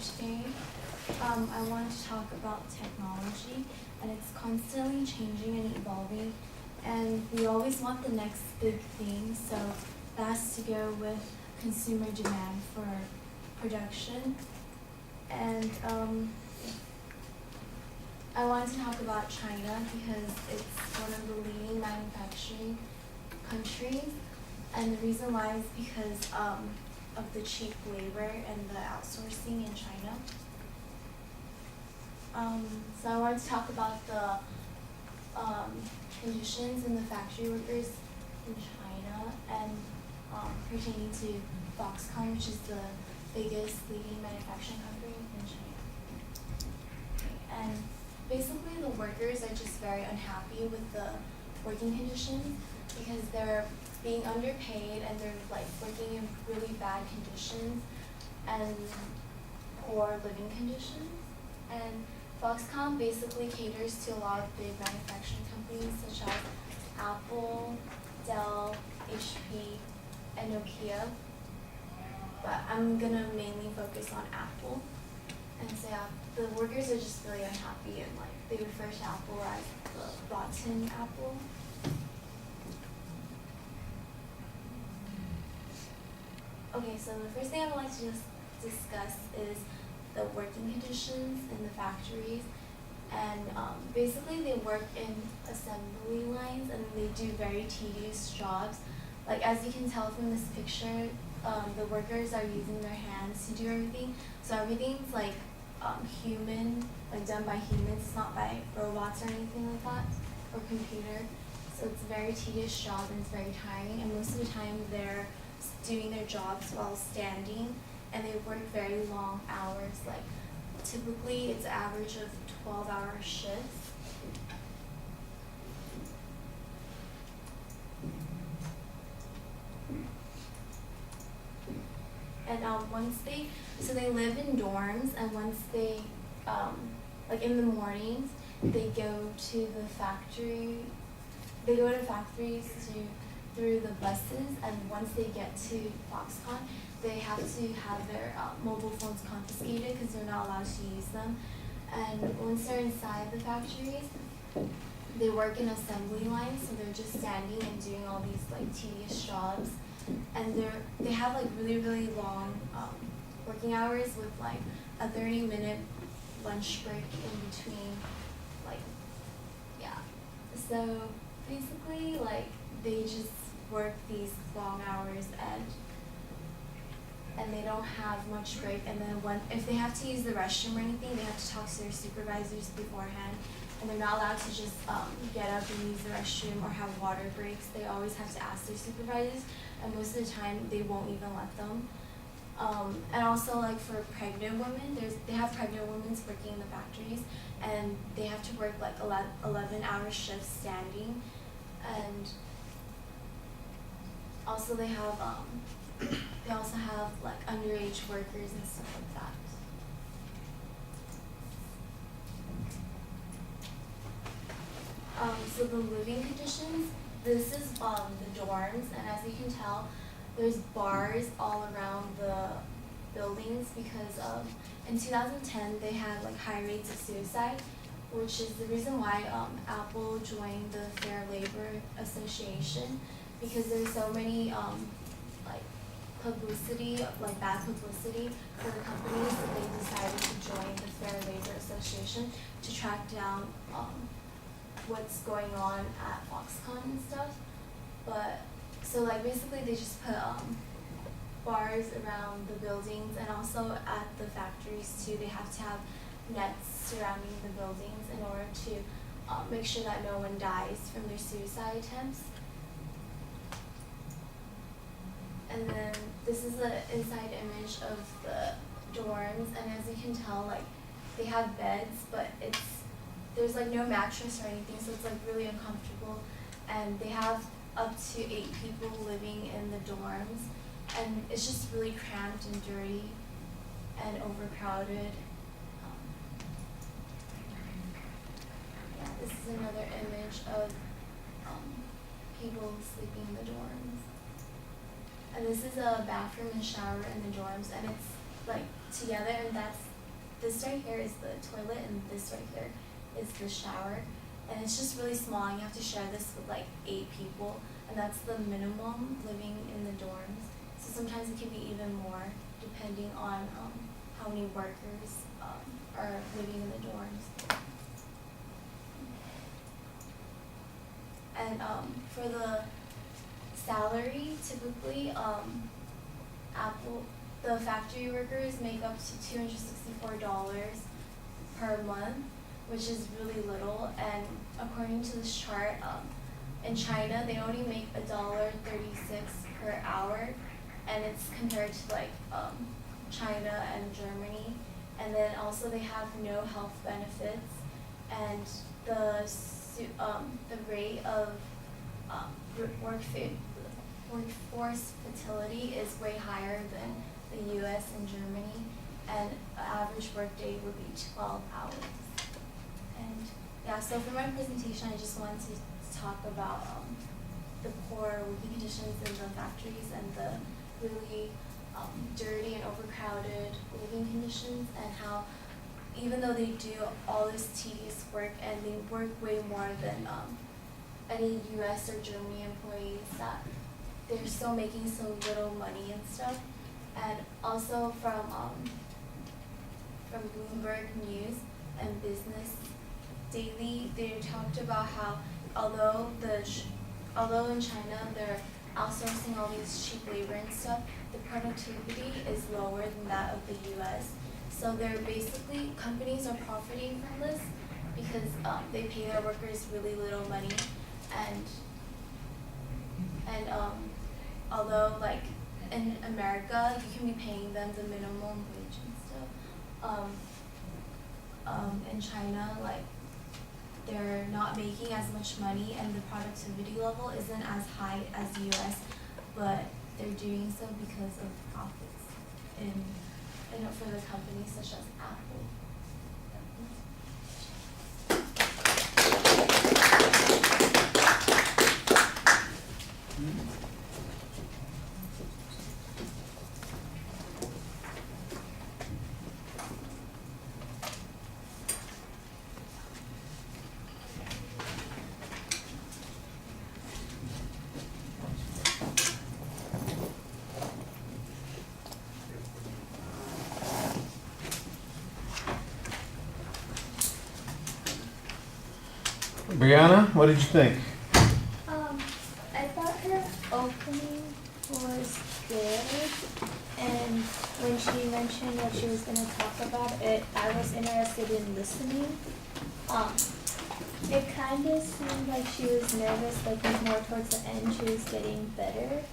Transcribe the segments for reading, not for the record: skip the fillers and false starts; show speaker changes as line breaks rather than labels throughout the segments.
today. I want to talk about technology, and it's constantly changing and evolving, and we always want the next big thing, so that has to go with consumer demand for production. And I wanted to talk about China because it's one of the leading manufacturing countries, and the reason why is because of the cheap labor and the outsourcing in China. So I wanted to talk about the conditions and the factory workers in China, and pertaining to Foxconn, which is the biggest leading manufacturing company in China. And basically the workers are just very unhappy with the working conditions because they're being underpaid and they're like working in really bad conditions and poor living conditions. And Foxconn basically caters to a lot of big manufacturing companies such as Apple, Dell, HP, and Nokia. But I'm gonna mainly focus on Apple. And so yeah, the workers are just really unhappy, and like they refer to Apple as the rotten apple. Okay, so the first thing I would like to just discuss is the working conditions in the factories. And basically they work in assembly lines and they do very tedious jobs. Like as you can tell from this picture, the workers are using their hands to do everything. So everything's like human, like done by humans, it's not by robots or anything like that, or computer. So it's a very tedious job and it's very tiring, and most of the time they're doing their jobs while standing, and they work very long hours. Like typically it's an average of 12-hour shifts. And so they live in dorms, and once they, like in the mornings, they go to the factory, they go to factories through the buses, and once they get to Foxconn, they have to have their mobile phones confiscated because they're not allowed to use them. And once they're inside the factories, they work in assembly lines, so they're just standing and doing all these like tedious jobs. And they have like really long working hours with like a 30-minute lunch break in between. Like, yeah. So basically, like they just work these long hours, and they don't have much break. And then if they have to use the restroom or anything, they have to talk to their supervisors beforehand. And they're not allowed to just get up and use the restroom or have water breaks. They always have to ask their supervisors, and most of the time they won't even let them. And also, like for pregnant women, they have pregnant women working in the factories, and they have to work like 11-hour shifts standing. And also they also have like underage workers and stuff like that. So the living conditions, this is the dorms, and as you can tell, there's bars all around the buildings because in 2010 they had like high rates of suicide, which is the reason why Apple joined the Fair Labor Association, because there's so many like bad publicity for the companies, that they decided to join the Fair Labor Association to track down what's going on at Foxconn and stuff. But so like basically they just put bars around the buildings, and also at the factories too, they have to have nets surrounding the buildings in order to make sure that no one dies from their suicide attempts. And then this is the inside image of the dorms, and as you can tell, like they have beds, but there's like no mattress or anything, so it's like really uncomfortable. And they have up to 8 people living in the dorms, and it's just really cramped and dirty and overcrowded. Yeah, this is another image of people sleeping in the dorms. And this is a bathroom and shower in the dorms, and it's like together, and this right here is the toilet, and this right here is the shower. And it's just really small, and you have to share this with like 8 people, and that's the minimum living in the dorms. So sometimes it can be even more, depending on how many workers are living in the dorms. And for the salary, typically, the factory workers make up to $264 per month, which is really little. And according to this chart, in China, they only make $1.36 per hour, and it's compared to like China and Germany. And then also they have no health benefits, and the rate of workforce fertility is way higher than the U.S. and Germany, and an average workday would be 12 hours. And yeah, so for my presentation, I just wanted to talk about the poor working conditions in the factories and the really dirty and overcrowded living conditions, and how even though they do all this tedious work and they work way more than any U.S. or Germany employees, that they're still making so little money and stuff. And also from Bloomberg News and Business Daily, they talked about how although in China they're outsourcing all these cheap labor and stuff, the productivity is lower than that of the U.S. So they're basically, companies are profiting from this because they pay their workers really little money, and although like in America you can be paying them the minimum wage and stuff, in China, like, they're not making as much money and the productivity level isn't as high as the US, but they're doing so because of profits for the companies such as Apple.
Brianna, what did you think?
I thought her opening was good, and when she mentioned what she was going to talk about, I was interested in listening. It kind of seemed like she was nervous, like more towards the end she was getting better.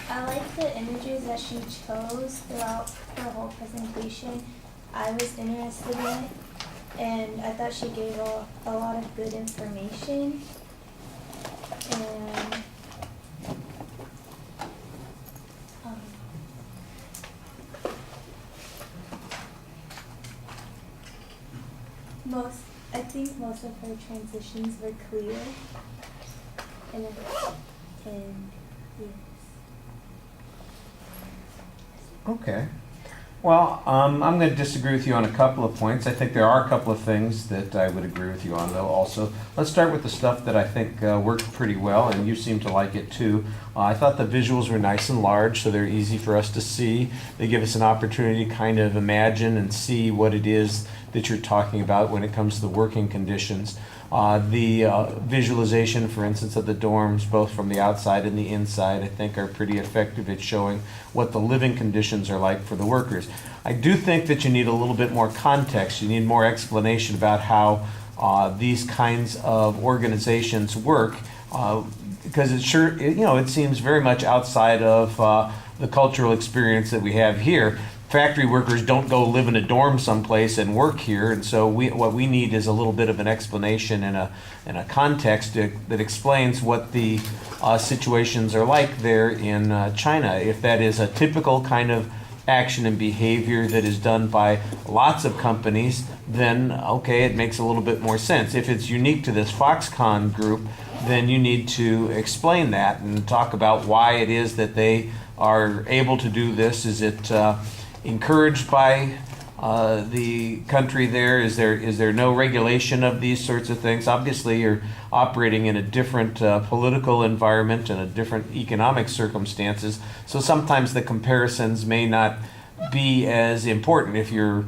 I like the images that she chose throughout her whole presentation. I was interested in it, and I thought she gave a lot of good information. And I think most of her transitions were clear. And yes.
Okay. Well, I'm going to disagree with you on a couple of points. I think there are a couple of things that I would agree with you on, though, also. Let's start with the stuff that I think worked pretty well, and you seem to like it, too. I thought the visuals were nice and large, so they're easy for us to see. They give us an opportunity to kind of imagine and see what it is that you're talking about when it comes to the working conditions. The visualization, for instance, of the dorms, both from the outside and the inside, I think are pretty effective at showing what the living conditions are like for the workers. I do think that you need a little bit more context. You need more explanation about how these kinds of organizations work, because it seems very much outside of the cultural experience that we have here. Factory workers don't go live in a dorm someplace and work here, and so what we need is a little bit of an explanation and a context that explains what the situations are like there in China. If that is a typical kind of action and behavior that is done by lots of companies, then okay, it makes a little bit more sense. If it's unique to this Foxconn group, then you need to explain that and talk about why it is that they are able to do this. encouraged by the country there? Is there no regulation of these sorts of things? Obviously, you're operating in a different political environment and a different economic circumstances, so sometimes the comparisons may not be as important if your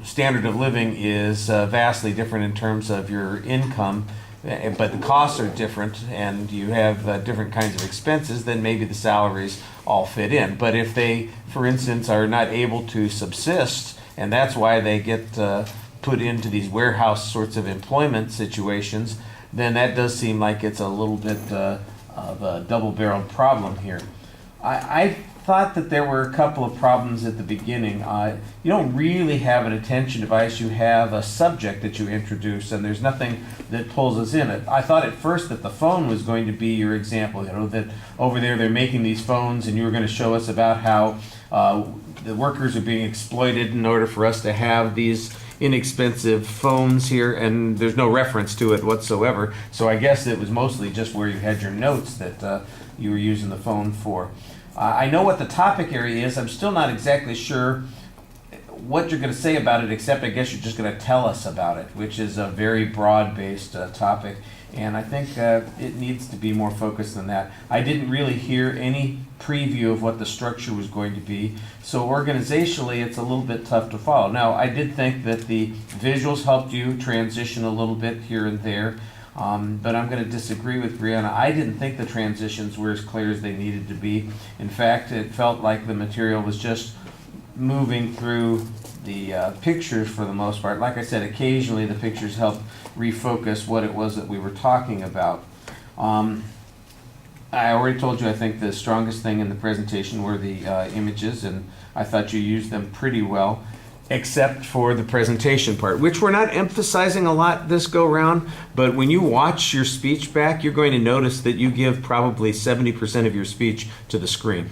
standard of living is vastly different in terms of your income, but the costs are different and you have different kinds of expenses, then maybe the salaries all fit in. But if they, for instance, are not able to subsist, and that's why they get put into these warehouse sorts of employment situations, then that does seem like it's a little bit of a double-barreled problem here. I thought that there were a couple of problems at the beginning. You don't really have an attention device. You have a subject that you introduce, and there's nothing that pulls us in it. I thought at first that the phone was going to be your example, that over there they're making these phones, and you were going to show us about how the workers are being exploited in order for us to have these inexpensive phones here, and there's no reference to it whatsoever. So I guess it was mostly just where you had your notes that you were using the phone for. I know what the topic area is. I'm still not exactly sure what you're going to say about it, except I guess you're just going to tell us about it, which is a very broad-based topic, and I think it needs to be more focused than that. I didn't really hear any preview of what the structure was going to be, so organizationally it's a little bit tough to follow. Now, I did think that the visuals helped you transition a little bit here and there, but I'm going to disagree with Brianna. I didn't think the transitions were as clear as they needed to be. In fact, it felt like the material was just moving through the pictures for the most part. Like I said, occasionally the pictures helped refocus what it was that we were talking about. I already told you I think the strongest thing in the presentation were the images, and I thought you used them pretty well, except for the presentation part, which we're not emphasizing a lot this go round, but when you watch your speech back, you're going to notice that you give probably 70% of your speech to the screen.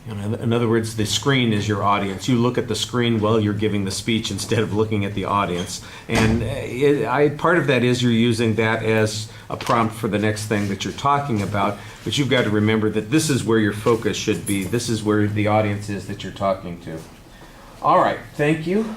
In other words, the screen is your audience. You look at the screen while you're giving the speech instead of looking at the audience. And part of that is you're using that as a prompt for the next thing that you're talking about, but you've got to remember that this is where your focus should be. This is where the audience is that you're talking to. All right, thank you.